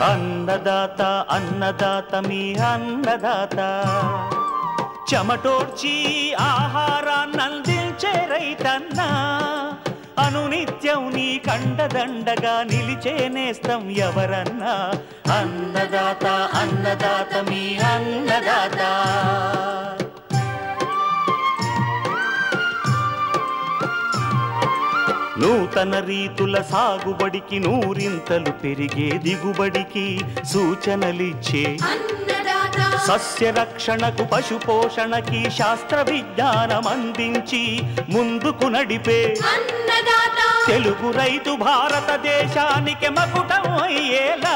అన్నదాత అన్నదాత మీ అన్నదాత చెమటోడ్చి ఆహారాన్నందించే రైతన్నా అనునిత్యం నీ కండదండగా నిలిచే నేస్తం ఎవరన్నా అన్నదాత అన్నదాత మీ అన్నదాత నూతన రీతుల సాగుబడికి నూరింతలు పెరిగే దిగుబడికి సూచనలిచ్చే సస్య రక్షణకు పశు పోషణకి శాస్త్ర విజ్ఞానం అందించి ముందుకు నడిపే తెలుగు రైతు భారతదేశానికి మకుటం అయ్యేలా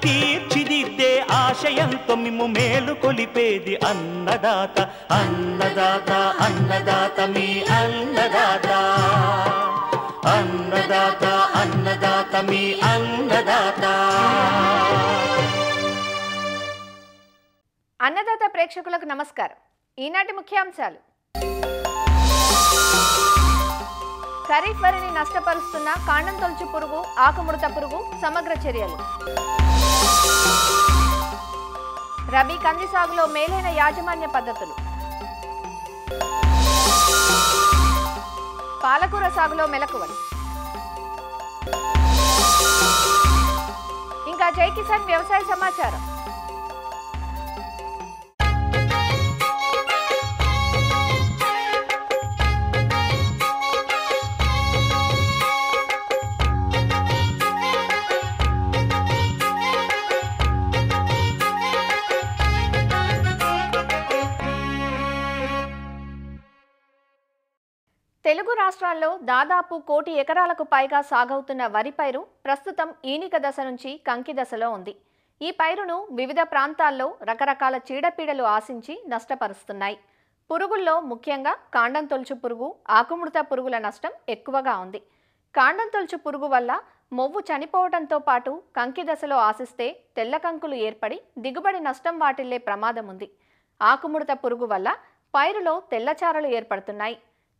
తీర్చిదిద్దే ఆశయంతో మిమ్ము మేలు కొలిపేది అన్నదాత అన్నదాత అన్నదాత మీ అన్నదాత అన్నదాత అన్నదాత మీ అన్నదాత. అన్నదాత ప్రేక్షకులకు నమస్కారం. ఈనాటి ముఖ్యాంశాలు: ఖరీఫ్ వరిని నష్టపరుస్తున్న కాండం తొలుచు పురుగు, ఆకుముడత పురుగు సమగ్ర చర్యలు. రబీ కంది సాగులో మేలైన యాజమాన్య పద్ధతులు. పాలకూర సాగులో మెలకువలు. ఇంకా జై కిసాన్ వ్యవసాయ సమాచారం. తెలుగు రాష్ట్రాల్లో దాదాపు 1 కోటి ఎకరాలకు పైగా సాగవుతున్న వరి పైరు ప్రస్తుతం ఈనిక దశ నుంచి కంకి దశలో ఉంది. ఈ పైరును వివిధ ప్రాంతాల్లో రకరకాల చీడపీడలు ఆశించి నష్టపరుస్తున్నాయి. పురుగుల్లో ముఖ్యంగా కాండం తొలుచు పురుగు, ఆకుముడత పురుగుల నష్టం ఎక్కువగా ఉంది. కాండం తొలుచు పురుగు వల్ల మొవ్వు చనిపోవడంతో పాటు కంకి దశలో ఆశిస్తే తెల్ల కంకులు ఏర్పడి దిగుబడి నష్టం వాటిల్లే ప్రమాదం ఉంది. ఆకుముడత పురుగు వల్ల పైరులో తెల్లచారలు ఏర్పడుతున్నాయి.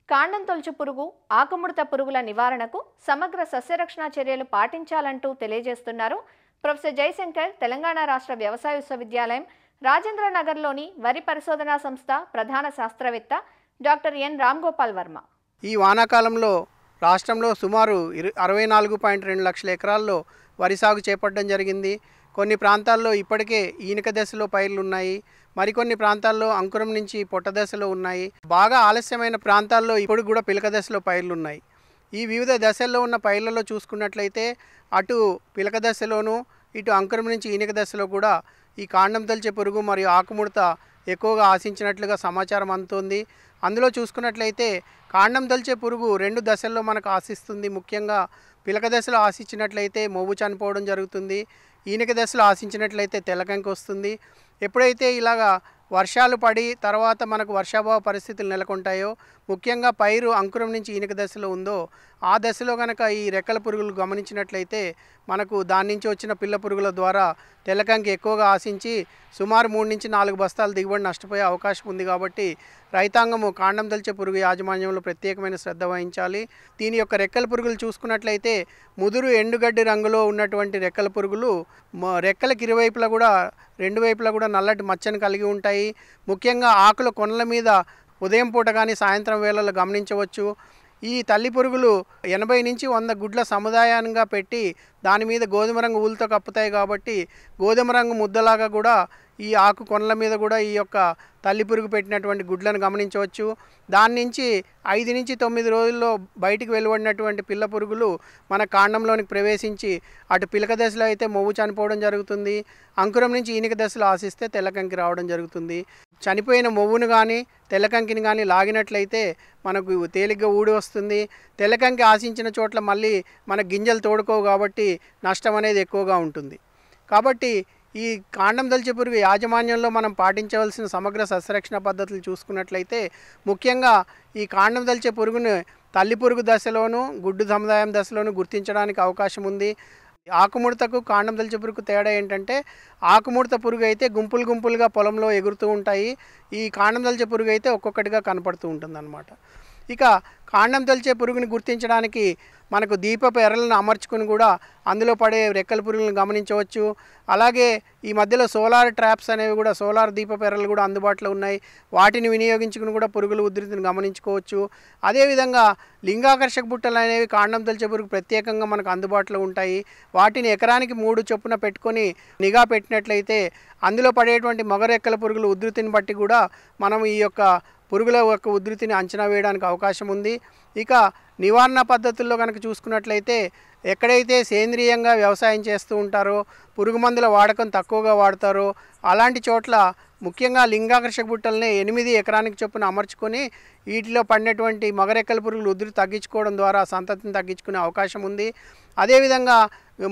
కాండం తొలుచు పురుగు, ఆకుముడత పురుగుల నివారణకు సమగ్ర సస్యరక్షణ చర్యలు పాటించాలంటూ తెలియజేస్తున్నారు ప్రొఫెసర్ జయశంకర్, తెలంగాణ రాష్ట్ర వ్యవసాయ విశ్వవిద్యాలయం రాజేంద్రనగర్లోని వరి పరిశోధనా సంస్థ ప్రధాన శాస్త్రవేత్త డాక్టర్ ఎన్ రామ్గోపాల్ వర్మ. ఈ వానాకాలంలో రాష్ట్రంలో సుమారు 64.2 లక్షల ఎకరాల్లో వరి సాగు చేపట్టడం జరిగింది. కొన్ని ప్రాంతాల్లో ఇప్పటికే ఈనిక దశలో పైర్లు ఉన్నాయి. మరికొన్ని ప్రాంతాల్లో అంకురం నుంచి పొట్ట దశలో ఉన్నాయి. బాగా ఆలస్యమైన ప్రాంతాల్లో ఇప్పుడు కూడా పిలక దశలో పైర్లు ఉన్నాయి. ఈ వివిధ దశల్లో ఉన్న పైర్లలో చూసుకున్నట్లయితే అటు పిలక దశలోను ఇటు అంకురం నుంచి ఈనిక దశలో కూడా ఈ కాండం తొలిచే పురుగు మరియు ఆకుముడత ఎక్కువగా ఆశించినట్లుగా సమాచారం అందుతోంది. అందులో చూసుకున్నట్లయితే కాండం తొలిచే పురుగు 2 దశల్లో మనకు ఆశిస్తుంది. ముఖ్యంగా పిలక దశలో ఆశించినట్లయితే మొవ్వు చనిపోవడం జరుగుతుంది. ఈనిక దశలో ఆశించినట్లయితే తెల్లకంకి వస్తుంది. ఎప్పుడైతే ఇలాగా వర్షాలు పడి తర్వాత మనకు వర్షాభావ పరిస్థితులు నెలకొంటాయో, ముఖ్యంగా పైరు అంకురం నుంచి ఈనిక దశలో ఉందో ఆ దశలో కనుక ఈ రెక్కల పురుగులు గమనించినట్లయితే మనకు దాని నుంచి వచ్చిన పిల్ల పురుగుల ద్వారా తెల్లకంకి ఎక్కువగా ఆశించి సుమారు 3 నుంచి 4 బస్తాలు దిగుబడి నష్టపోయే అవకాశం ఉంది. కాబట్టి రైతాంగము కాండం తొలిచే పురుగు యాజమాన్యంలో ప్రత్యేకమైన శ్రద్ధ వహించాలి. దీని యొక్క రెక్కల పురుగులు చూసుకున్నట్లయితే ముదురు ఎండుగడ్డి రంగులో ఉన్నటువంటి రెక్కల పురుగులు రెక్కలకు ఇరువైపులా కూడా 2 వైపులా కూడా నల్లటి మచ్చను కలిగి ఉంటాయి. ముఖ్యంగా ఆకుల కొనల మీద ఉదయం పూట కానీ సాయంత్రం వేళల్లో గమనించవచ్చు. ఈ తల్లి పురుగులు 80 నుంచి 100 గుడ్ల సముదాయంగా పెట్టి దాని మీద గోధుమ రంగు ఊలుతో కప్పుతాయి. కాబట్టి గోధుమ రంగు ముద్దలాగా కూడా ఈ ఆకు కొనల మీద కూడా ఈ యొక్క తల్లి పురుగు పెట్టినటువంటి గుడ్లను గమనించవచ్చు. దాని నుంచి 5 నుంచి 9 రోజుల్లో బయటికి వెలువడినటువంటి పిల్ల పురుగులు మన కాండంలోనికి ప్రవేశించి అటు పిలక దశలో అయితే మొవ్వు చనిపోవడం జరుగుతుంది. అంకురం నుంచి ఈనిక దశలో ఆశిస్తే తెల్లకంకి రావడం జరుగుతుంది. చనిపోయిన మొవ్వును కానీ తెల్లకంకిని కానీ లాగినట్లయితే మనకు తేలిగ్గా ఊడి వస్తుంది. తెల్లకంకి ఆశించిన చోట్ల మళ్ళీ మన గింజలు తోడుకోవు కాబట్టి నష్టం అనేది ఎక్కువగా ఉంటుంది. కాబట్టి ఈ కాండం తొలిచే పురుగు యాజమాన్యంలో మనం పాటించవలసిన సమగ్ర సస్యరక్షణ పద్ధతులు చూసుకున్నట్లయితే ముఖ్యంగా ఈ కాండం తొలిచే పురుగును తల్లి పురుగు దశలోను గుడ్డు సముదాయం దశలోను గుర్తించడానికి అవకాశం ఉంది. ఆకుముడతకు కాండం తొలిచే పురుగు తేడా ఏంటంటే ఆకుముడత పురుగు అయితే గుంపులుగా పొలంలో ఎగురుతూ ఉంటాయి. ఈ కాండం తొలిచే పురుగు అయితే ఒక్కొక్కటిగా కనపడుతూ ఉంటుంది అన్నమాట. ఇక కాండం తొలిచే పురుగుని గుర్తించడానికి మనకు దీపపు ఎర్రలను అమర్చుకుని కూడా అందులో పడే రెక్కల పురుగులను గమనించవచ్చు. అలాగే ఈ మధ్యలో సోలార్ ట్రాప్స్ అనేవి కూడా, సోలార్ దీపపు ఎర్రలు కూడా అందుబాటులో ఉన్నాయి. వాటిని వినియోగించుకుని కూడా పురుగుల ఉధృతిని గమనించుకోవచ్చు. అదేవిధంగా లింగాకర్షక బుట్టలు అనేవి కాండం తొలిచే పురుగు ప్రత్యేకంగా మనకు అందుబాటులో ఉంటాయి. వాటిని ఎకరానికి 3 చొప్పున పెట్టుకొని నిఘా పెట్టినట్లయితే అందులో పడేటువంటి మగ రెక్కల పురుగుల ఉధృతిని బట్టి కూడా మనం ఈ యొక్క పురుగుల యొక్క ఉధృతిని అంచనా వేయడానికి అవకాశం ఉంది. ఇక నివారణ పద్ధతుల్లో కనుక చూసుకున్నట్లయితే ఎక్కడైతే సేంద్రియంగా వ్యవసాయం చేస్తూ ఉంటారో, పురుగు మందుల వాడకం తక్కువగా వాడతారో అలాంటి చోట్ల ముఖ్యంగా లింగాకర్షక బుట్టలనే 8 ఎకరానికి చొప్పున అమర్చుకొని వీటిలో పడినటువంటి మగరెక్కల పురుగులు ఉధృతి తగ్గించుకోవడం ద్వారా సంతతిని తగ్గించుకునే అవకాశం ఉంది. అదేవిధంగా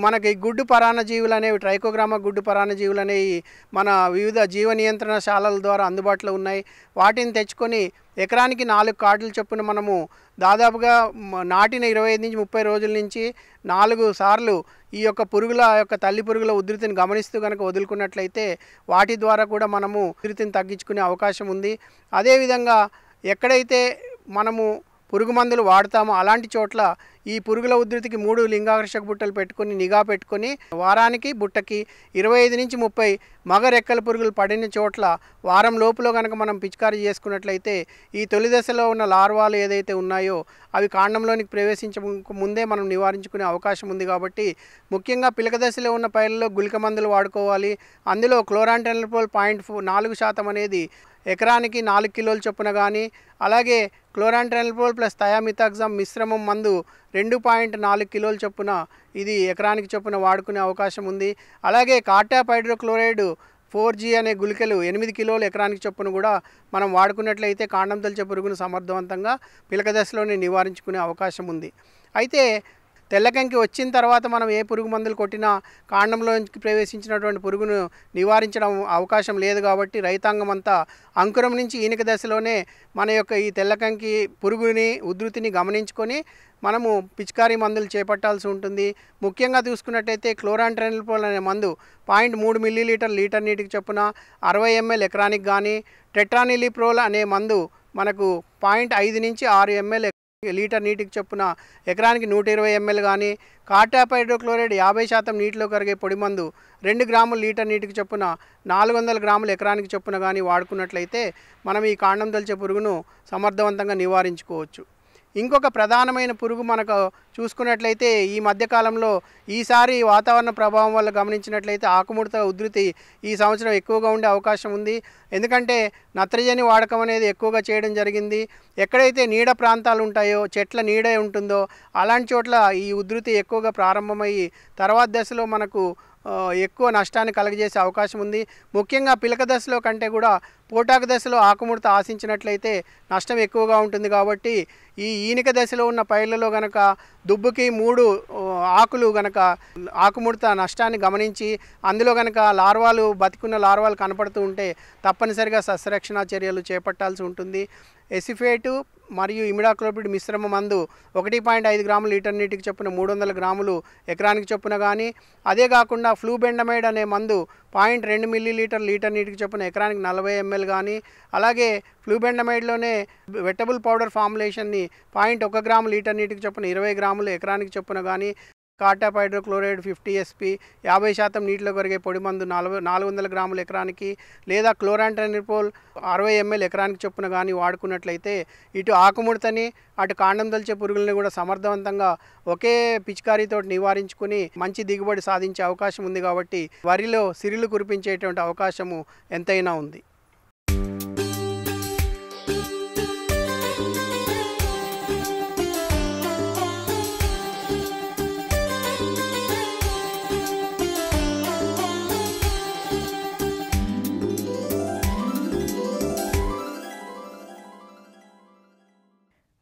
మనకి గుడ్డు పరాన్నజీవులు అనేవి, ట్రైకోగ్రామా గుడ్డు పరాన్నజీవులు అనేవి మన వివిధ జీవ నియంత్రణశాలల ద్వారా అందుబాటులో ఉన్నాయి. వాటిని తెచ్చుకొని ఎకరానికి 4 కార్డులు చొప్పున మనము దాదాపుగా నాటిన 25 నుంచి 30 రోజుల నుంచి 4 సార్లు ఈ యొక్క పురుగుల యొక్క తల్లి పురుగుల ఉధృతిని గమనిస్తూ కనుక వదులుకున్నట్లయితే వాటి ద్వారా కూడా మనము ఉధృతిని తగ్గించుకునే అవకాశం ఉంది. అదేవిధంగా ఎక్కడైతే మనము పురుగు మందులు వాడతామో అలాంటి చోట్ల ఈ పురుగుల ఉధృతికి 3 లింగాకర్షక బుట్టలు పెట్టుకొని నిఘా పెట్టుకొని వారానికి బుట్టకి 25 నుంచి 30 మగ రెక్కల పురుగులు పడిన చోట్ల వారం లోపులో కనుక మనం పిచికారీ చేసుకున్నట్లయితే ఈ తొలి దశలో ఉన్న లార్వాలు ఏదైతే ఉన్నాయో అవి కాండంలోనికి ప్రవేశించక ముందే మనం నివారించుకునే అవకాశం ఉంది. కాబట్టి ముఖ్యంగా పిలక దశలో ఉన్న పైర్లలో గుళిక మందులు వాడుకోవాలి. అందులో క్లోరాంటెనల్పోల్ 0.4% అనేది ఎకరానికి 4 కిలోల చొప్పున కానీ, అలాగే క్లోరాంటెనల్పోల్ ప్లస్ థయామిథాక్సామ్ మిశ్రమం మందు 2.4 కిలోల చొప్పున ఇది ఎకరానికి చొప్పున వాడుకునే అవకాశం ఉంది. అలాగే కార్టాప్ హైడ్రోక్లోరైడ్ 4G అనే గుళికలు 8 కిలోలు ఎకరానికి చొప్పున కూడా మనం వాడుకున్నట్లయితే కాండం తొలిచే పురుగును సమర్థవంతంగా పిలక దశలోనే నివారించుకునే అవకాశం ఉంది. అయితే తెల్లకంకి వచ్చిన తర్వాత మనం ఏ పురుగు మందులు కొట్టినా కాండంలోకి ప్రవేశించినటువంటి పురుగును నివారించడం అవకాశం లేదు. కాబట్టి రైతాంగం అంతా అంకురం నుంచి ఈనిక దశలోనే మన యొక్క ఈ తెల్లకంకి పురుగుని ఉధృతిని గమనించుకొని మనము పిచికారీ మందులు చేపట్టాల్సి ఉంటుంది. ముఖ్యంగా చూసుకున్నట్టయితే క్లోరాంట్రెనిల్పోల్ అనే మందు 0.3 మిల్లీలీటర్ లీటర్ నీటికి చొప్పున 60 ml ఎకరానికి కానీ, టెట్రానిలిప్రోల్ అనే మందు మనకు 0.5 నుంచి 6 ml లీటర్ నీటికి చొప్పున ఎకరానికి 120 ml కానీ, కార్టాప్ హైడ్రోక్లోరైడ్ 50% నీటిలో కరిగే పొడి మందు 2 గ్రాములు లీటర్ నీటికి చొప్పున 400 గ్రాములు ఎకరానికి చొప్పున కానీ వాడుకున్నట్లయితే మనం ఈ కాండం తొలిచే పురుగును సమర్థవంతంగా నివారించుకోవచ్చు. ఇంకొక ప్రధానమైన పురుగు మనకు చూసుకున్నట్లయితే ఈ మధ్యకాలంలో ఈసారి వాతావరణ ప్రభావం వల్ల గమనించినట్లయితే ఆకుముడత ఉధృతి ఈ సంవత్సరం ఎక్కువగా ఉండే అవకాశం ఉంది. ఎందుకంటే నత్రజని వాడకం అనేది ఎక్కువగా చేయడం జరిగింది. ఎక్కడైతే నీడ ప్రాంతాలు ఉంటాయో, చెట్ల నీడ ఉంటుందో అలాంటి చోట్ల ఈ ఉధృతి ఎక్కువగా ప్రారంభమయ్యి తర్వాత దశలో మనకు ఎక్కువ నష్టాన్ని కలుగజేసే అవకాశం ఉంది. ముఖ్యంగా పిలక దశలో కంటే కూడా పోటాకు దశలో ఆకుముడత ఆశించినట్లయితే నష్టం ఎక్కువగా ఉంటుంది. కాబట్టి ఈ ఈనిక దశలో ఉన్న పైర్లలో గనక దుబ్బుకి 3 ఆకులు గనక ఆకుముడత నష్టాన్ని గమనించి అందులో గనక లార్వాలు బతికున్న లార్వాలు కనపడుతూ ఉంటే తప్పనిసరిగా సస్యరక్షణ చర్యలు చేపట్టాల్సి ఉంటుంది. ఎసిఫేటు మరియు ఇమిడాక్లోపిడ్ మిశ్రమ మందు 1.5 గ్రాములు లీటర్ నీటికి చొప్పున 300 గ్రాములు ఎకరానికి చొప్పున కానీ, అదే కాకుండా ఫ్లూబెండమైడ్ అనే మందు 0.2 మిల్లీలీటర్ లీటర్ నీటికి చొప్పున ఎకరానికి 40 ml కానీ, అలాగే ఫ్లూబెండమైడ్లోనే వెటబుల్ పౌడర్ ఫార్ములేషన్ని 0.1 గ్రాము లీటర్ నీటికి చొప్పున 20 గ్రాములు ఎకరానికి చొప్పున కానీ, కార్టాప్ హైడ్రోక్లోరైడ్ 50 SP 50% నీటిలో కరిగే పొడి మందు 400 గ్రాములు ఎకరానికి, లేదా క్లోరాంట్రెనిల్పోల్ 60 ml ఎకరానికి చొప్పున కానీ వాడుకున్నట్లయితే ఇటు ఆకుముడతని అటు కాండం తొలిచే పురుగుల్ని కూడా సమర్థవంతంగా ఒకే పిచికారీతో నివారించుకుని మంచి దిగుబడి సాధించే అవకాశం ఉంది. కాబట్టి వరిలో సిరులు కురిపించేటువంటి అవకాశము ఎంతైనా ఉంది.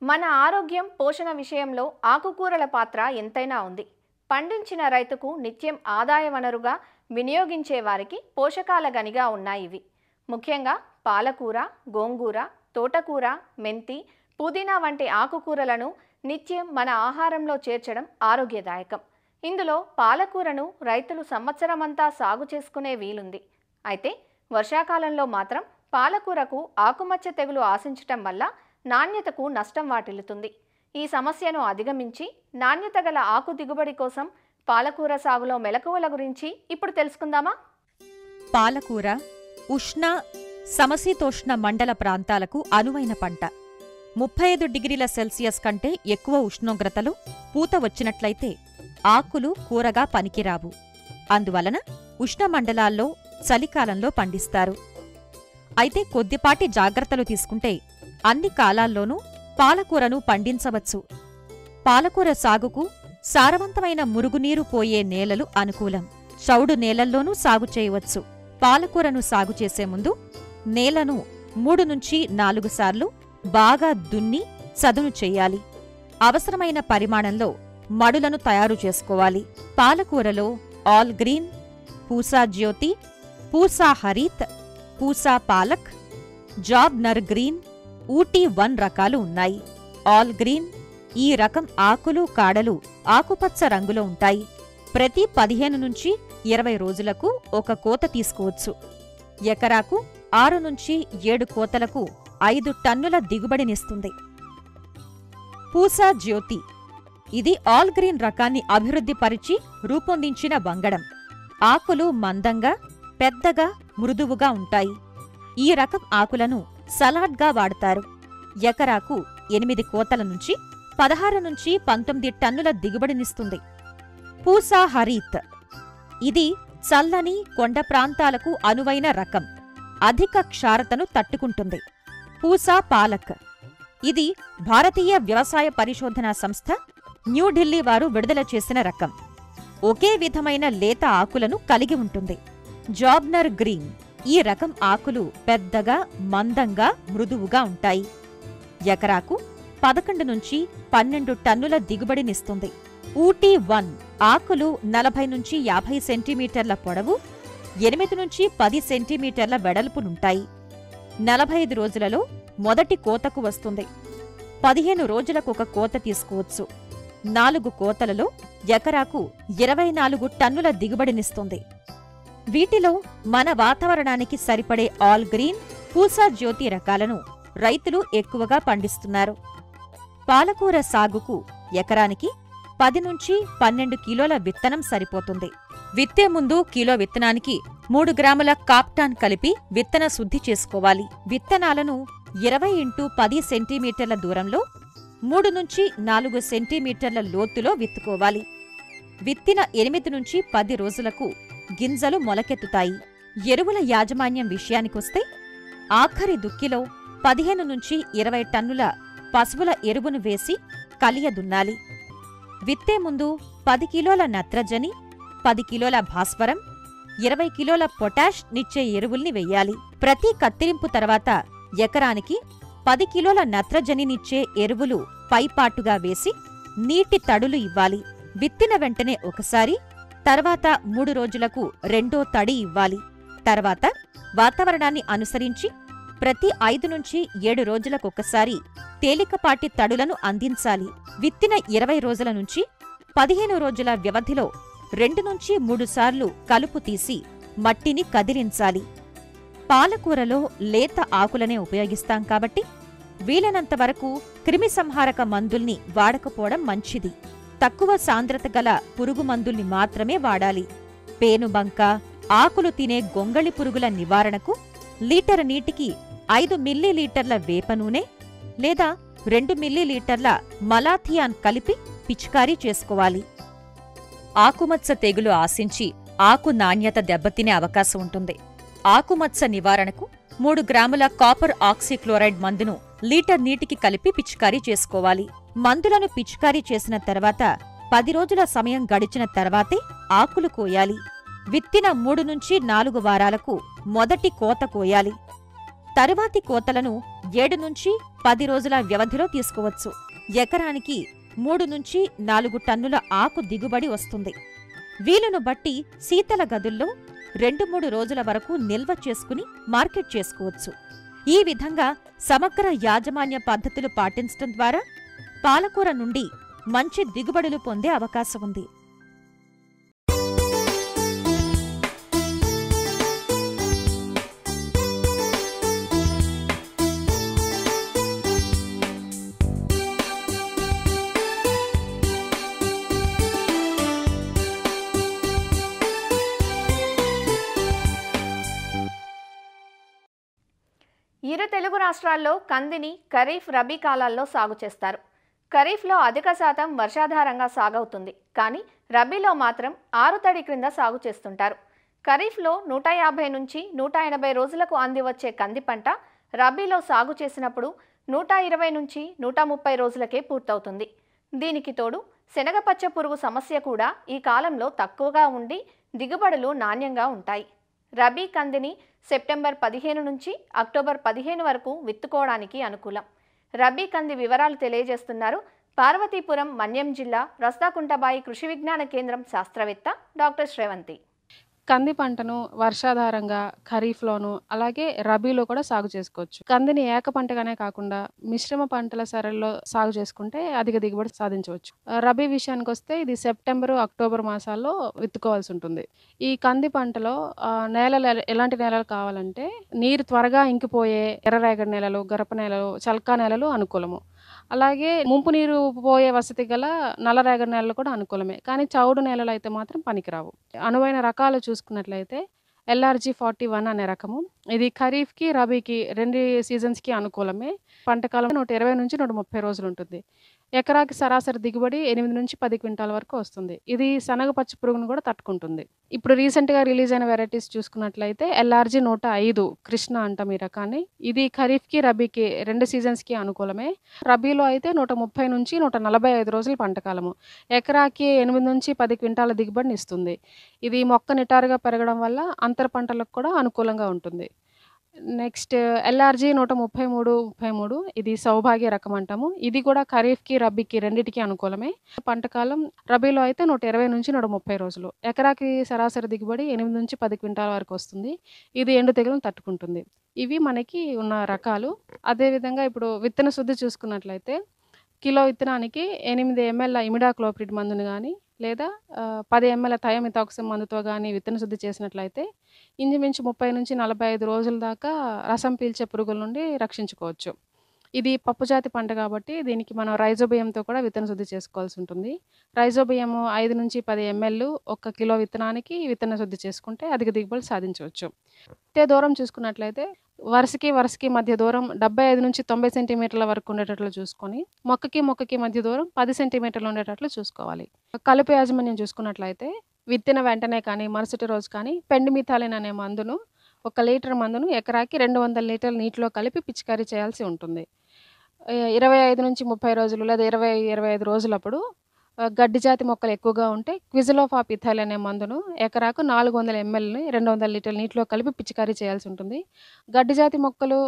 మన ఆరోగ్యం పోషణ విషయంలో ఆకుకూరల పాత్ర ఎంతైనా ఉంది. పండించిన రైతుకు నిత్యం ఆదాయ వనరుగా వినియోగించే వారికి పోషకాల గనిగా ఉన్నాయి ఇవి. ముఖ్యంగా పాలకూర, గోంగూర, తోటకూర, మెంతి, పుదీనా వంటి ఆకుకూరలను నిత్యం మన ఆహారంలో చేర్చడం ఆరోగ్యదాయకం. ఇందులో పాలకూరను రైతులు సంవత్సరమంతా సాగు చేసుకునే వీలుంది. అయితే వర్షాకాలంలో మాత్రం పాలకూరకు ఆకుమచ్చ తెగులు ఆశించటం వల్ల నాణ్యతకు నష్టం వాటిల్లుతుంది. ఈ సమస్యను అధిగమించి నాణ్యత గల ఆకు దిగుబడి కోసం పాలకూర సాగులో మెలకువల గురించి ఇప్పుడు తెలుసుకుందామా? పాలకూర ఉష్ణ సమశీతోష్ణ మండల ప్రాంతాలకు అనువైన పంట. 35 డిగ్రీల సెల్సియస్ కంటే ఎక్కువ ఉష్ణోగ్రతలు పూత వచ్చినట్లయితే ఆకులు కూరగా పనికిరావు. అందువలన ఉష్ణమండలాల్లో చలికాలంలో పండిస్తారు. అయితే కొద్దిపాటి జాగ్రత్తలు తీసుకుంటే అన్ని కాలాల్లోనూ పాలకూరను పండించవచ్చు. పాలకూర సాగుకు సారవంతమైన మురుగునీరు పోయే నేలలు అనుకూలం. చౌడు నేలల్లోనూ సాగు చేయవచ్చు. పాలకూరను సాగు చేసే ముందు నేలను 3 నుంచి 4 సార్లు బాగా దున్ని చదును చెయ్యాలి. అవసరమైన పరిమాణంలో మడులను తయారు చేసుకోవాలి. పాలకూరలో ఆల్ గ్రీన్, పూసా జ్యోతి, పూసా హరీత్, పూసా పాలక్, జాబ్ నర్ గ్రీన్, ఊటీ 1 రకాలు ఉన్నాయి. ఆల్ గ్రీన్ ఈ రకం ఆకులు కాడలు ఆకుపచ్చ రంగులో ఉంటాయి. ప్రతి 15 నుంచి 20 రోజులకు ఒక కోత తీసుకోవచ్చు. ఎకరాకు 6 నుంచి 7 కోతలకు 5 టన్నుల దిగుబడినిస్తుంది. పూసా జ్యోతి ఇది ఆల్ గ్రీన్ రకాన్ని అభివృద్ధిపరిచి రూపొందించిన వంగడం. ఆకులు మందంగా, పెద్దగా, మృదువుగా ఉంటాయి. ఈ రకం ఆకులను సలాడ్గా వాడతారు. ఎకరాకు 8 కోతల నుంచి 16 నుంచి 19 టన్నుల దిగుబడినిస్తుంది. పూసా హరీత్ ఇది చల్లని కొండ ప్రాంతాలకు అనువైన రకం. అధిక క్షారతను తట్టుకుంటుంది. పూసా పాలక్ ఇది భారతీయ వ్యవసాయ పరిశోధనా సంస్థ న్యూఢిల్లీ వారు విడుదల చేసిన రకం. ఒకే విధమైన లేత ఆకులను కలిగి ఉంటుంది. జాబ్నర్ గ్రీన్ ఈ రకం ఆకులు పెద్దగా, మందంగా, మృదువుగా ఉంటాయి. ఎకరాకు 11 నుంచి 12 టన్నుల దిగుబడినిస్తుంది. ఊటీ 1 ఆకులు 40 నుంచి 50 సెంటీమీటర్ల పొడవు, 8 నుంచి 10 సెంటీమీటర్ల వెడల్పునుంటాయి. 45 రోజులలో మొదటి కోతకు వస్తుంది. 15 రోజులకొక కోత తీసుకోవచ్చు. 4 కోతలలో ఎకరాకు 24 టన్నుల దిగుబడినిస్తుంది. వీటిలో మన వాతావరణానికి సరిపడే ఆల్ గ్రీన్, పూసా జ్యోతి రకాలను రైతులు ఎక్కువగా పండిస్తున్నారు. పాలకూర సాగుకు ఎకరానికి 10 నుంచి 12 కిలోల విత్తనం సరిపోతుంది. విత్తే ముందు కిలో విత్తనానికి 3 గ్రాముల కాప్టాన్ కలిపి విత్తన శుద్ధి చేసుకోవాలి. విత్తనాలను 20x10 సెంటీమీటర్ల దూరంలో 3 నుంచి 4 సెంటీమీటర్ల లోతులో విత్తుకోవాలి. విత్తిన 8 నుంచి 10 రోజులకు గింజలు మొలకెత్తుతాయి. ఎరువుల యాజమాన్యం విషయానికొస్తే ఆఖరి దుక్కిలో 15 నుంచి 20 టన్నుల పశువుల ఎరువును వేసి కలియదున్నాలి. విత్తే ముందు 10 కిలోల నత్రజని, 10 కిలోల భాస్వరం, 20 కిలోల పొటాష్ నిచ్చే ఎరువుల్ని వెయ్యాలి. ప్రతి కత్తిరింపు తర్వాత ఎకరానికి 10 కిలోల నత్రజనినిచ్చే ఎరువులు పైపాటుగా వేసి నీటి తడులు ఇవ్వాలి. విత్తిన వెంటనే ఒకసారి, తర్వాత 3 రోజులకు రెండో తడి ఇవ్వాలి. తర్వాత వాతావరణాన్ని అనుసరించి ప్రతి 5 నుంచి 7 రోజులకొకసారి తేలికపాటి తడులను అందించాలి. విత్తిన 20 రోజుల నుంచి 15 రోజుల వ్యవధిలో 2 నుంచి 3 సార్లు కలుపు తీసి మట్టిని కదిలించాలి. పాలకూరలో లేత ఆకులనే ఉపయోగిస్తాం కాబట్టి వీలైనంతవరకు క్రిమిసంహారక మందుల్ని వాడకపోవడం మంచిది. తక్కువ సాంద్రత గల పురుగు మందుల్ని మాత్రమే వాడాలి. పేనుబంక, ఆకులు తినే గొంగళి పురుగుల నివారణకు లీటర్ నీటికి 5 మిల్లీలీటర్ల వేప నూనె లేదా 2 మిల్లీలీటర్ల మలాథియాన్ కలిపి పిచికారీ చేసుకోవాలి. ఆకుమచ్చ తెగులు ఆశించి ఆకు నాణ్యత దెబ్బతినే అవకాశం ఉంటుంది. ఆకుమచ్చ నివారణకు 3 గ్రాముల కాపర్ ఆక్సీక్లోరైడ్ మందును లీటర్ నీటికి కలిపి పిచికారీ చేసుకోవాలి. మందులను పిచికారీ చేసిన తర్వాత 10 రోజుల సమయం గడిచిన తర్వాతే ఆకులు కోయాలి. విత్తిన 3 నుంచి 4 వారాలకు మొదటి కోత కోయాలి. తరువాతి కోతలను 7 నుంచి 10 రోజుల వ్యవధిలో తీసుకోవచ్చు. ఎకరానికి 3 నుంచి 4 టన్నుల ఆకు దిగుబడి వస్తుంది. వీలును బట్టి శీతల గదుల్లో 2-3 రోజుల వరకు నిల్వ చేసుకుని మార్కెట్ చేసుకోవచ్చు. ఈ విధంగా సమగ్ర యాజమాన్య పద్ధతులు పాటించడం ద్వారా పాలకూర నుండి మంచి దిగుబడులు పొందే అవకాశం ఉంది. ఇరు తెలుగు రాష్ట్రాల్లో కందిని ఖరీఫ్ రబీ కాలాల్లో సాగు చేస్తారు. ఖరీఫ్లో అధిక శాతం వర్షాధారంగా సాగవుతుంది, కానీ రబీలో మాత్రం ఆరుతడి క్రింద సాగు చేస్తుంటారు. ఖరీఫ్లో 150 నుంచి 180 రోజులకు అంది వచ్చే కంది పంట రబీలో సాగు చేసినప్పుడు 120 నుంచి 130 రోజులకే పూర్తవుతుంది. దీనికి తోడు శనగపచ్చ పురుగు సమస్య కూడా ఈ కాలంలో తక్కువగా ఉండి దిగుబడులు నాణ్యంగా ఉంటాయి. రబీ కందిని సెప్టెంబర్ 15 నుంచి అక్టోబర్ 15 వరకు విత్తుకోవడానికి అనుకూలం. రబీ కంది వివరాలు తెలియజేస్తున్నారు పార్వతీపురం మన్యం జిల్లా రస్తాకుంటబాయి కృషి విజ్ఞాన కేంద్రం శాస్త్రవేత్త డాక్టర్ శ్రేవంతి. కంది పంటను వర్షాధారంగా ఖరీఫ్లోను అలాగే రబీలో కూడా సాగు చేసుకోవచ్చు. కందిని ఏక పంటగానే కాకుండా మిశ్రమ పంటల సరళిలో సాగు చేసుకుంటే అధిక దిగుబడి సాధించవచ్చు. రబీ విషయానికి వస్తే ఇది సెప్టెంబరు అక్టోబర్ మాసాల్లో విత్తుకోవాల్సి ఉంటుంది. ఈ కంది పంటలో నేలలు ఎలాంటి నేలలు కావాలంటే నీరు త్వరగా ఇంకిపోయే ఎర్రరేగడి నేలలు, గరప నేలలు, చల్కా నేలలు అనుకూలము. అలాగే ముంపు నీరు పోయే వసతి గల నల్లరేగడి నేలలు కూడా అనుకూలమే. కానీ చౌడు నేలలు అయితే మాత్రం పనికిరావు. అనువైన రకాలు చూసుకున్నట్లయితే LRG41 అనే రకము. ఇది ఖరీఫ్కి రబీకి రెండు సీజన్స్కి అనుకూలమే. పంటకాలం 120 నుంచి 130 రోజులు ఉంటుంది. ఎకరాకి సరాసరి దిగుబడి 8 నుంచి 10 క్వింటాల వరకు వస్తుంది. ఇది శనగపచ్చ పురుగును కూడా తట్టుకుంటుంది. ఇప్పుడు రీసెంట్గా రిలీజ్ అయిన వెరైటీస్ చూసుకున్నట్లయితే LRG105 కృష్ణ అంటాం ఈ రకాన్ని. ఇది ఖరీఫ్కి రబీకి రెండు సీజన్స్కి అనుకూలమే. రబీలో అయితే 130 నుంచి 145 రోజుల పంటకాలము. ఎకరాకి 8 నుంచి 10 క్వింటాల దిగుబడిని ఇస్తుంది. ఇది మొక్క నిటారుగా పెరగడం వల్ల అంతర పంటలకు కూడా అనుకూలంగా ఉంటుంది. నెక్స్ట్ LRG133 ఇది సౌభాగ్య రకం అంటాము. ఇది కూడా ఖరీఫ్కి రబీకి రెండింటికి అనుకూలమే. పంటకాలం రబీలో అయితే 120 నుంచి 130 రోజులు. ఎకరాకి సరాసరి దిగుబడి 8 నుంచి 10 క్వింటాల వరకు వస్తుంది. ఇది ఎండు తెగులను తట్టుకుంటుంది. ఇవి మనకి ఉన్న రకాలు. అదేవిధంగా ఇప్పుడు విత్తన శుద్ధి చూసుకున్నట్లయితే కిలో విత్తనానికి 8 ml ఇమిడాక్లోప్రిడ్ మందును కానీ లేదా 10 ml థయోమిథాక్సిమ్ మందుతో కానీ విత్తన శుద్ధి చేసినట్లయితే ఇంచుమించు 30 నుంచి 45 రోజుల దాకా రసం పీల్చే పురుగుల నుండి రక్షించుకోవచ్చు. ఇది పప్పుజాతి పంట కాబట్టి దీనికి మనం రైజోబియంతో కూడా విత్తన శుద్ధి చేసుకోవాల్సి ఉంటుంది. రైజోబియం 5 నుంచి 10 ml 1 కిలో విత్తనానికి విత్తన శుద్ధి చేసుకుంటే అధిక దిగుబడి సాధించవచ్చు. ఇదే దూరం చూసుకున్నట్లయితే వరుసకి మధ్య దూరం 75 నుంచి 90 సెంటీమీటర్ల వరకు ఉండేటట్లు చూసుకొని మొక్కకి మధ్య దూరం 10 సెంటీమీటర్లు ఉండేటట్లు చూసుకోవాలి. కలుపు యాజమాన్యం చూసుకున్నట్లయితే విత్తిన వెంటనే కానీ మరుసటి రోజు కానీ పెండిమిథాలిన్ అనే మందును 1 లీటర్ మందును ఎకరాకి 200 లీటర్ల నీటిలో కలిపి పిచికారీ చేయాల్సి ఉంటుంది. 25 నుంచి 30 రోజులు లేదా 20-25 రోజులప్పుడు గడ్డి జాతి మొక్కలు ఎక్కువగా ఉంటే క్విజలోఫాపిథైల్ అనే మందును ఎకరాకు 400 mlని 200 లీటర్ల నీటిలో కలిపి పిచికారీ చేయాల్సి ఉంటుంది. గడ్డి జాతి మొక్కలు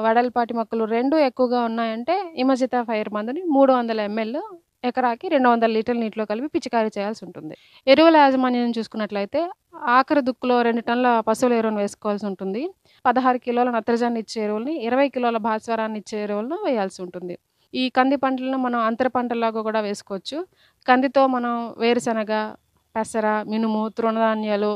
వడల్పాటి మొక్కలు రెండు ఎక్కువగా ఉన్నాయంటే ఇమజితాఫైర్ మందుని 300 ml ఎకరాకి 200 లీటర్ల నీటిలో కలిపి పిచికారీ చేయాల్సి ఉంటుంది. ఎరువుల యాజమాన్యం చూసుకున్నట్లయితే ఆఖరి దుక్కులో 2 టన్నుల పశువుల ఎరువును వేసుకోవాల్సి ఉంటుంది. 16 కిలోల నత్రజాన్ని ఇచ్చే ఎరువుల్ని 20 కిలోల భాస్వరాన్ని ఇచ్చే ఎరువులను వేయాల్సి ఉంటుంది. ఈ కంది పంటలను మనం అంతర పంటలాగా కూడా వేసుకోవచ్చు. కందితో మనం వేరుశనగ, పెసర, మినుము, తృణధాన్యాలు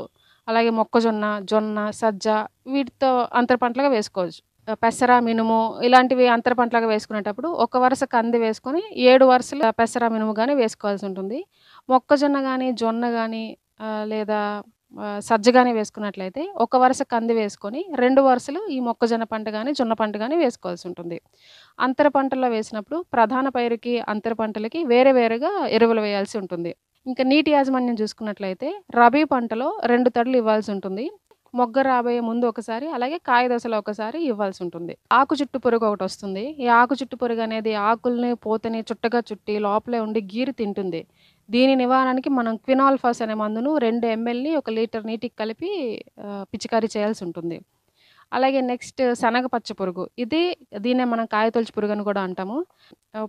అలాగే మొక్కజొన్న, జొన్న, సజ్జ వీటితో అంతర పంటలుగా వేసుకోవచ్చు. పెసర, మినుము ఇలాంటివి అంతర పంటలాగా వేసుకునేటప్పుడు ఒక వరుస కంది వేసుకొని 7 వరుసలు పెసర, మినుము కానీ వేసుకోవాల్సి ఉంటుంది. మొక్కజొన్న కానీ జొన్న కానీ లేదా సజ్జ కానీ వేసుకున్నట్లయితే ఒక వరుస కంది వేసుకొని 2 వరుసలు ఈ మొక్కజొన్న పంట కానీ జొన్న పంట కానీ వేసుకోవాల్సి ఉంటుంది. అంతర పంటల్లో వేసినప్పుడు ప్రధాన పైరుకి అంతర పంటలకి వేరేగా ఎరువులు వేయాల్సి ఉంటుంది. ఇంకా నీటి యాజమాన్యం చూసుకున్నట్లయితే రబీ పంటలో 2 తడులు ఇవ్వాల్సి ఉంటుంది. మొగ్గ రాబోయే ముందు ఒకసారి అలాగే కాయ దశలో ఒకసారి ఇవ్వాల్సి ఉంటుంది. ఆకు చుట్టు పురుగు ఒకటి వస్తుంది. ఈ ఆకు చుట్టు పురుగు అనేది ఆకుల్ని పూతని చుట్టగా చుట్టి లోపలే ఉండి గీరి తింటుంది. దీని నివారణకి మనం క్వినాల్ఫాస్ అనే మందును 2 mlని 1 లీటర్ నీటికి కలిపి పిచికారీ చేయాల్సి ఉంటుంది. అలాగే నెక్స్ట్ శనగ పచ్చ పురుగు. దీన్నే మనం కాయతొలుచు పురుగు అని కూడా అంటాము.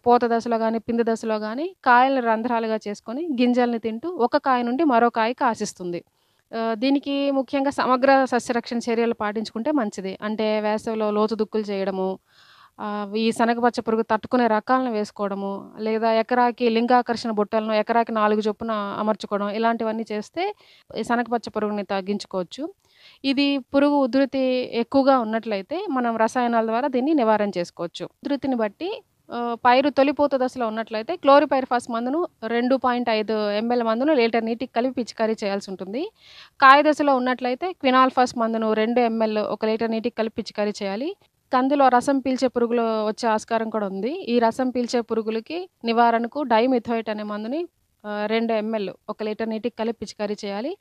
పూత దశలో కానీ పిండి దశలో కానీ కాయలను రంధ్రాలుగా చేసుకొని గింజల్ని తింటూ ఒక కాయ నుండి మరో కాయకి ఆశిస్తుంది. దీనికి ముఖ్యంగా సమగ్ర సస్యరక్షణ చర్యలు పాటించుకుంటే మంచిది. అంటే వేసవిలో లోతు దుక్కులు చేయడము, ఈ శనగపచ్చ పురుగు తట్టుకునే రకాలను వేసుకోవడము, లేదా ఎకరాకి లింగాకర్షణ బుట్టలను ఎకరాకి 4 చొప్పున అమర్చుకోవడం, ఇలాంటివన్నీ చేస్తే ఈ శనగపచ్చ పురుగుని తగ్గించుకోవచ్చు. ఇది పురుగు ఉధృతి ఎక్కువగా ఉన్నట్లయితే మనం రసాయనాల ద్వారా దీన్ని నివారణ చేసుకోవచ్చు. ఉధృతిని బట్టి పైరు తొలిపూత దశలో ఉన్నట్లయితే క్లోరిపైరిఫాస్ మందును 2.5 ml మందును లీటర్ నీటికి కలిపి పిచికారీ చేయాల్సి ఉంటుంది. కాయ దశలో ఉన్నట్లయితే క్వినాల్ఫాస్ మందును 2 ml 1 లీటర్ నీటికి కలిపి పిచికారీ చేయాలి. కందిలో రసం పీల్చే పురుగులు వచ్చే ఆస్కారం కూడా ఉంది. ఈ రసం పీల్చే పురుగులకి నివారణకు డైమిథోయేట్ అనే మందుని 2 ml 1 లీటర్ నీటికి కలిపి పిచికారీ చేయాలి.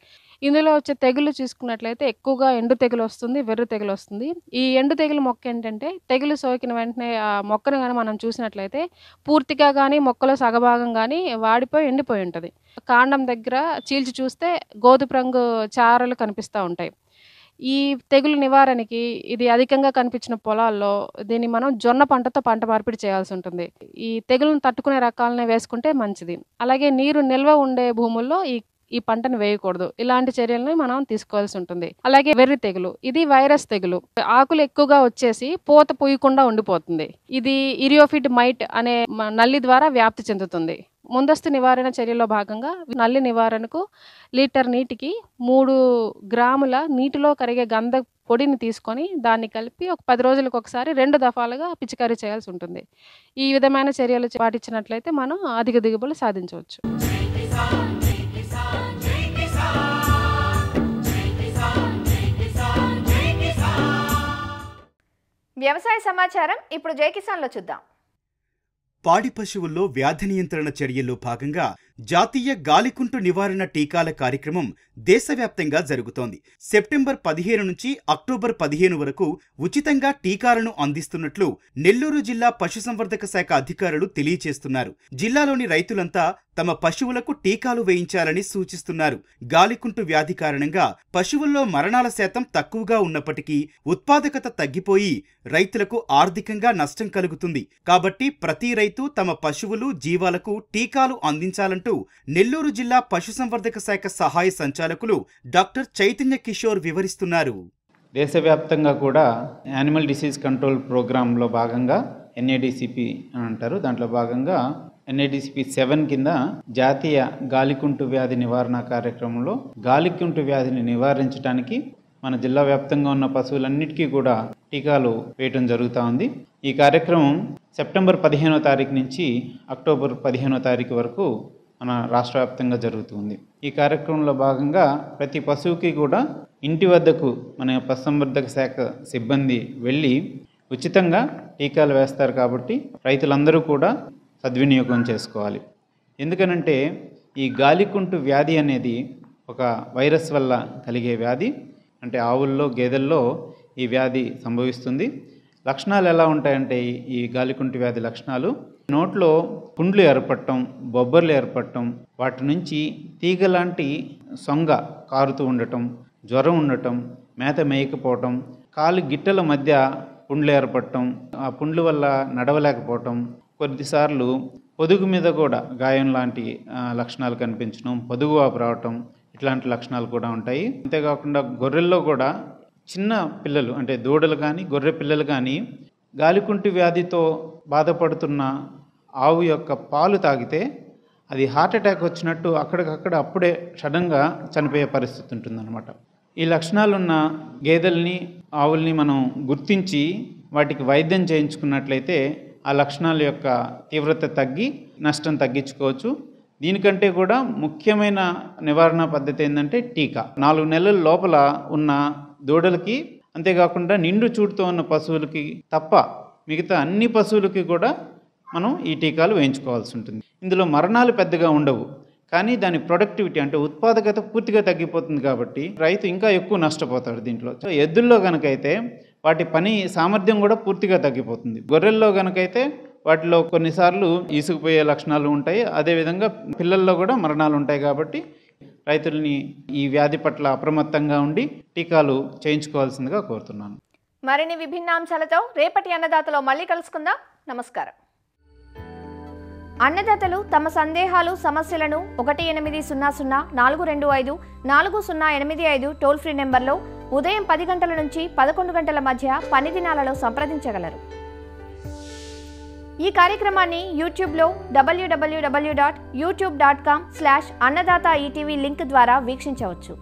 ఇందులో వచ్చే తెగుళ్ళు చూసుకున్నట్లయితే ఎక్కువగా ఎండు తెగులు వస్తుంది, వెర్రి తెగులు వస్తుంది. ఈ ఎండు తెగులు మొక్క ఏంటంటే తెగులు సోకిన వెంటనే ఆ మొక్కను గాని మనం చూసినట్లయితే పూర్తిగా గానీ మొక్కలో సగభాగం గానీ వాడిపోయి ఎండిపోయి ఉంటది. కాండం దగ్గర చీల్చి చూస్తే గోధుమ రంగు చారలు కనిపిస్తా ఉంటాయి. ఈ తెగులు నివారణకి ఇది అధికంగా కనిపించిన పొలాల్లో దీన్ని మనం జొన్న పంటతో పంట మార్పిడి చేయాల్సి ఉంటుంది. ఈ తెగులను తట్టుకునే రకాలనే వేసుకుంటే మంచిది. అలాగే నీరు నిల్వ ఉండే భూముల్లో ఈ పంటను వేయకూడదు. ఇలాంటి చర్యలను మనం తీసుకోవాల్సి ఉంటుంది. అలాగే వెర్రి తెగులు, ఇది వైరస్ తెగులు. ఆకులు ఎక్కువగా వచ్చేసి పూత పూయకుండా ఉండిపోతుంది. ఇది ఇరియోఫిడ్ మైట్ అనే నల్లి ద్వారా వ్యాప్తి చెందుతుంది. ముందస్తు నివారణ చర్యలో భాగంగా నల్లి నివారణకు లీటర్ నీటికి 3 గ్రాముల నీటిలో కరిగే గంధ పొడిని తీసుకొని దాన్ని కలిపి ఒక 10 రోజులకు ఒకసారి 2 దఫాలుగా పిచికారీ చేయాల్సి ఉంటుంది. ఈ విధమైన చర్యలు పాటించినట్లయితే మనం అధిక దిగుబడులు సాధించవచ్చు. వ్యవసాయ సమాచారం ఇప్పుడు జై కిసాన్లో చూద్దాం. పాడి పశువుల్లో వ్యాధి నియంత్రణ చర్యల్లో భాగంగా జాతీయ గాలికుంటు నివారణ టీకాల కార్యక్రమం దేశవ్యాప్తంగా జరుగుతోంది. సెప్టెంబర్ 15 నుంచి అక్టోబర్ 15 వరకు ఉచితంగా టీకాలను అందిస్తున్నట్లు నెల్లూరు జిల్లా పశుసంవర్ధక శాఖ అధికారులు తెలియజేస్తున్నారు. జిల్లాలోని రైతులంతా తమ పశువులకు టీకాలు వేయించాలని సూచిస్తున్నారు. గాలికుంటు వ్యాధి కారణంగా పశువుల్లో మరణాల శాతం తక్కువగా ఉన్నప్పటికీ ఉత్పాదకత తగ్గిపోయి రైతులకు ఆర్థికంగా నష్టం కలుగుతుంది. కాబట్టి ప్రతి రైతు తమ పశువులు జీవాలకు టీకాలు అందించాలంటూ నెల్లూరు జిల్లా పశుసంవర్ధక శాఖ సహాయ సంచాలకులు డాక్టర్ చైతన్య కిషోర్ వివరిస్తున్నారు. దేశవ్యాప్తంగా కూడా యానిమల్ డిసీజ్ కంట్రోల్ ప్రోగ్రాంలో భాగంగా NADCP అని అంటారు. దాంట్లో భాగంగా NADCP 7 కింద జాతీయ గాలికుంటు వ్యాధి నివారణ కార్యక్రమంలో గాలికుంటు వ్యాధిని నివారించడానికి మన జిల్లా వ్యాప్తంగా ఉన్న పశువులన్నిటికీ కూడా టీకాలు వేయటం జరుగుతూ ఉంది. ఈ కార్యక్రమం సెప్టెంబర్ 15వ తారీఖు నుంచి అక్టోబర్ 15వ తారీఖు వరకు మన రాష్ట్ర వ్యాప్తంగా జరుగుతుంది. ఈ కార్యక్రమంలో భాగంగా ప్రతి పశువుకి కూడా ఇంటి వద్దకు మన పశుసంవర్ధక శాఖ సిబ్బంది వెళ్ళి ఉచితంగా టీకాలు వేస్తారు. కాబట్టి రైతులందరూ కూడా సద్వినియోగం చేసుకోవాలి. ఎందుకనంటే ఈ గాలికుంటు వ్యాధి అనేది ఒక వైరస్ వల్ల కలిగే వ్యాధి. అంటే ఆవుల్లో గేదెల్లో ఈ వ్యాధి సంభవిస్తుంది. లక్షణాలు ఎలా ఉంటాయంటే ఈ గాలికుంటు వ్యాధి లక్షణాలు నోట్లో పుండ్లు ఏర్పడటం, బొబ్బర్లు ఏర్పడటం, వాటి నుంచి తీగలాంటి సొంగ కారుతూ ఉండటం, జ్వరం ఉండటం, మేత మేయకపోవటం, కాలు గిట్టల మధ్య పుండ్లు ఏర్పడటం, ఆ పుండ్ల వల్ల నడవలేకపోవటం, కొద్దిసార్లు పొదుగు మీద కూడా గాయం లాంటి లక్షణాలు కనిపించడం, పొదుగు వాపు రావటం, ఇట్లాంటి లక్షణాలు కూడా ఉంటాయి. అంతేకాకుండా గొర్రెల్లో కూడా చిన్న పిల్లలు అంటే దూడలు కానీ గొర్రె పిల్లలు కానీ గాలికుంటు వ్యాధితో బాధపడుతున్న ఆవు యొక్క పాలు తాగితే అది హార్ట్ అటాక్ వచ్చినట్టు అక్కడికక్కడ అప్పుడే సడన్గా చనిపోయే పరిస్థితి ఉంటుందన్నమాట. ఈ లక్షణాలున్న గేదెల్ని ఆవుల్ని మనం గుర్తించి వాటికి వైద్యం చేయించుకున్నట్లయితే ఆ లక్షణాల యొక్క తీవ్రత తగ్గి నష్టం తగ్గించుకోవచ్చు. దీనికంటే కూడా ముఖ్యమైన నివారణ పద్ధతి ఏంటంటే టీకా. 4 నెలల లోపల ఉన్న దూడలకి, అంతేకాకుండా నిండు చూడుతో ఉన్న పశువులకి తప్ప మిగతా అన్ని పశువులకి కూడా మనం ఈ టీకాలు వేయించుకోవాల్సి ఉంటుంది. ఇందులో మరణాలు పెద్దగా ఉండవు, కానీ దాని ప్రొడక్టివిటీ అంటే ఉత్పాదకత పూర్తిగా తగ్గిపోతుంది. కాబట్టి రైతు ఇంకా ఎక్కువ నష్టపోతాడు దీంట్లో. ఎద్దుల్లో కనుకైతే వాటి పని సామర్థ్యం కూడా పూర్తిగా తగ్గిపోతుంది. గొర్రెల్లో కనుకైతే వాటిలో కొన్నిసార్లు ఈసుకుపోయే లక్షణాలు ఉంటాయి. అదేవిధంగా పిల్లల్లో కూడా మరణాలు ఉంటాయి. కాబట్టి రైతుల్ని ఈ వ్యాధి పట్ల అప్రమత్తంగా ఉండి టీకాలు చేయించుకోవాల్సిందిగా కోరుతున్నాను. మరిన్ని విభిన్న అంశాలతో రేపటి అన్నదాతలో మళ్ళీ కలుసుకుందాం. నమస్కారం. అన్నదాతలు తమ సందేహాలు సమస్యలను 1800-425-4085 టోల్ ఫ్రీ నెంబర్లో ఉదయం 10 గంటల నుంచి 11 గంటల మధ్య పని దినాలలో సంప్రదించగలరు. ఈ కార్యక్రమాన్ని యూట్యూబ్లో www.youtube.com/annadaata ETV లింక్ ద్వారా వీక్షించవచ్చు.